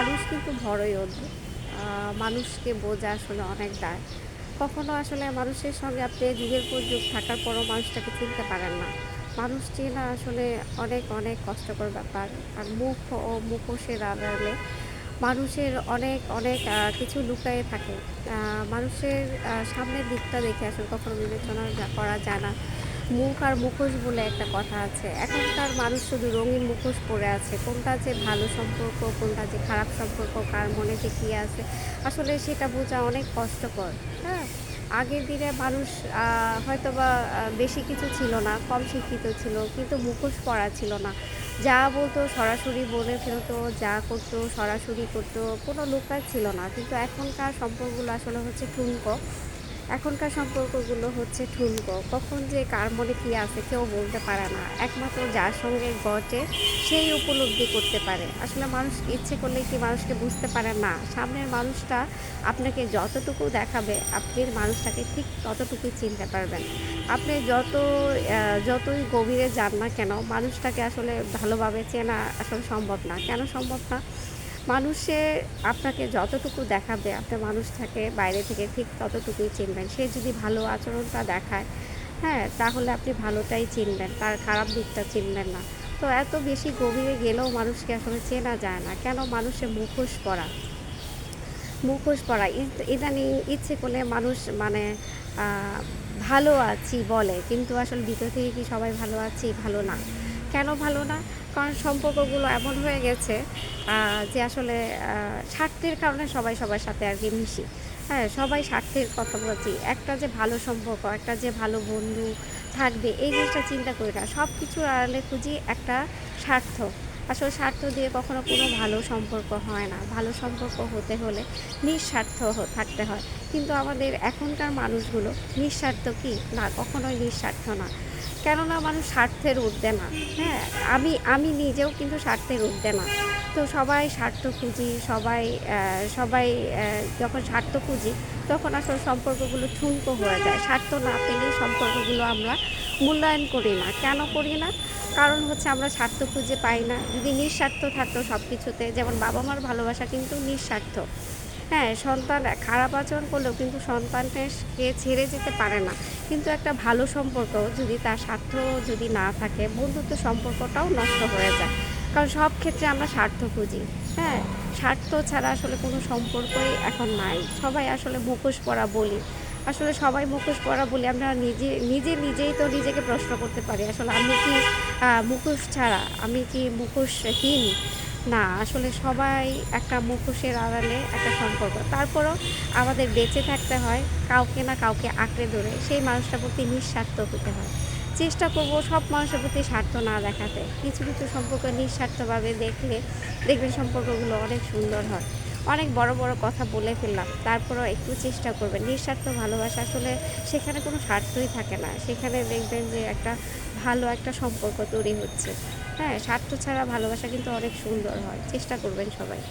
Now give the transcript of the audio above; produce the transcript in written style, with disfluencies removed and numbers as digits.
মানুষ কিন্তু বড়ই অদ্ভুত। মানুষকে বোঝা আসলে অনেক দায়। কখনো আসলে মানুষের সঙ্গে আপনি যুগের পর যুগ থাকার পরও মানুষটাকে চিনতে পারেন না। মানুষ চেনা আসলে অনেক, অনেক কষ্টকর ব্যাপার। আর মুখ ও মুখোশের আড়ালে মানুষের অনেক, অনেক কিছু লুকায়ে থাকে। আ মানুষের সামনের দিকটা দেখে আসলে কখনো বিবেচনা করা যায় না। মুখ আর মুখোশ বলে একটা কথা আছে। এখনকার মানুষ শুধু রঙিন মুখোশ পরে আছে। কোনটা যে ভালো সম্পর্ক, কোনটা যে খারাপ সম্পর্ক, কার মনে যে কি আছে, আসলে সেটা বোঝা অনেক কষ্টকর। হ্যাঁ? আগের দিনে মানুষ আ হয়তোবা বেশি কিছু ছিল না, কম শিক্ষিত ছিল। কিন্তু মুখোশ পরা ছিল না। যা বলতো সরাসরি বলে ফেলতো, যা করতো সরাসরি করতো, কোনো লুকার ছিল না। কিন্তু এখনকার সম্পর্কগুলো আসলে হচ্ছে ঠুনকো। এখনকার সম্পর্কগুলো হচ্ছে ঠুনকো। কখন যে কার মনে কি আছে কেউ বলতে পারে না। একমাত্র যার সঙ্গে ঘটে সেই উপলব্ধি করতে পারে। আসলে মানুষ ইচ্ছে করলে কি মানুষকে বুঝতে পারে না। সামনের মানুষটা আপনাকে যতটুকু দেখাবে আপনি মানুষটাকে ঠিক ততটুকুই চিনতে পারবেন। আপনি যতই গভীরে যান না কেন মানুষটাকে আসলে ভালোভাবে চেনা আসলে সম্ভব না। কেন সম্ভব না? মানুষে আপনাকে যতটুকু দেখাবে, আপনি মানুষটাকে বাইরে থেকে ঠিক ততটুকুই চিনবেন। সে যদি ভালো আচরণটা দেখায়, হ্যাঁ? তাহলে আপনি ভালোটাই চিনবেন, তার খারাপ দিকটা চিনবেন না। তো এত বেশি গভীরে গেলেও মানুষকে আসলে চেনা যায় না। কেন? মানুষের মুখোশ পরা। মুখোশ পরা। ইদানিং ইচ্ছে করলে মানুষ মানে আ ভালো আছি বলে। কিন্তু আসলে ভিতর থেকে কি সবাই ভালো আছি? ভালো না। কেন ভালো না? কারণ সম্পর্কগুলো এমন হয়ে গেছে আ যে আসলে আ স্বার্থের কারণে সবাই সবার সাথে আরকি মিশি। হ্যাঁ? সবাই স্বার্থের কথা বুঝি। একটা যে ভালো সম্পর্ক, একটা যে ভালো বন্ধু থাকবে এই জিনিসটা চিন্তা করি না। সবকিছুর আড়ালে খুঁজি একটা স্বার্থ। আসলে স্বার্থ দিয়ে কখনো কোনো ভালো সম্পর্ক হয় না। ভালো সম্পর্ক হতে হলে নিঃস্বার্থ থাকতে হয়। কিন্তু আমাদের এখনকার মানুষগুলো নিঃস্বার্থ কি? না, কখনোই নিঃস্বার্থ না। কেননা মানুষ স্বার্থের ঊর্ধ্বে না। হ্যাঁ? আমি নিজেও কিন্তু স্বার্থের ঊর্ধ্বে না। তো সবাই স্বার্থ খুঁজি, সবাই যখন স্বার্থ খুঁজি তখন আসলে সম্পর্কগুলো ঠুনকো হয়ে যায়। স্বার্থ না পেলেই সম্পর্কগুলো আমরা মূল্যায়ন করি না। কেন করি না? কারণ হচ্ছে আমরা স্বার্থ খুঁজে পাই না। যদি নিঃস্বার্থ থাকতো সবকিছুতে, যেমন বাবা-মার ভালোবাসা কিন্তু নিঃস্বার্থ। হ্যাঁ, সন্তান খারাপ আচরণ করলেও কিন্তু সন্তানকে ছেড়ে যেতে পারে না। কিন্তু একটা ভালো সম্পর্ক যদি তার স্বার্থ যদি না থাকে, বন্ধুত্ব সম্পর্কটাও নষ্ট হয়ে যায়। কারণ সব ক্ষেত্রে আমরা স্বার্থ খুঁজি। হ্যাঁ? স্বার্থ ছাড়া আসলে কোনো সম্পর্কই এখন নাই। সবাই আসলে মুখোশ পরা বলি। আসলে সবাই মুখোশ পরা বলি, আমরা নিজেই তো নিজেকে প্রশ্ন করতে পারি। আসলে আমি কি মুখোশ ছাড়া, আমি কি মুখোশহীন? না, আসলে সবাই একটা মুখোশের আড়ালে একটা সম্পর্ক। তারপরও আমাদের বেঁচে থাকতে হয় কাউকে না কাউকে আঁকড়ে ধরে সেই মানুষটার প্রতি নিঃস্বার্থ হতে হয়। চেষ্টা করব সব মানুষের প্রতি স্বার্থ না দেখাতে। কিছু, কিছু সম্পর্ক নিঃস্বার্থভাবে দেখলে দেখবেন সম্পর্কগুলো অনেক সুন্দর হয়। অনেক বড়, বড় কথা বলে ফেললাম। তারপরেও একটু চেষ্টা করবেন। নিঃস্বার্থ ভালোবাসা আসলে সেখানে কোনো স্বার্থই থাকে না। সেখানে দেখবেন যে একটা ভালো একটা সম্পর্ক তৈরি হচ্ছে। হ্যাঁ, স্বার্থ ছাড়া ভালোবাসা কিন্তু অনেক সুন্দর হয়। চেষ্টা করবেন সবাই।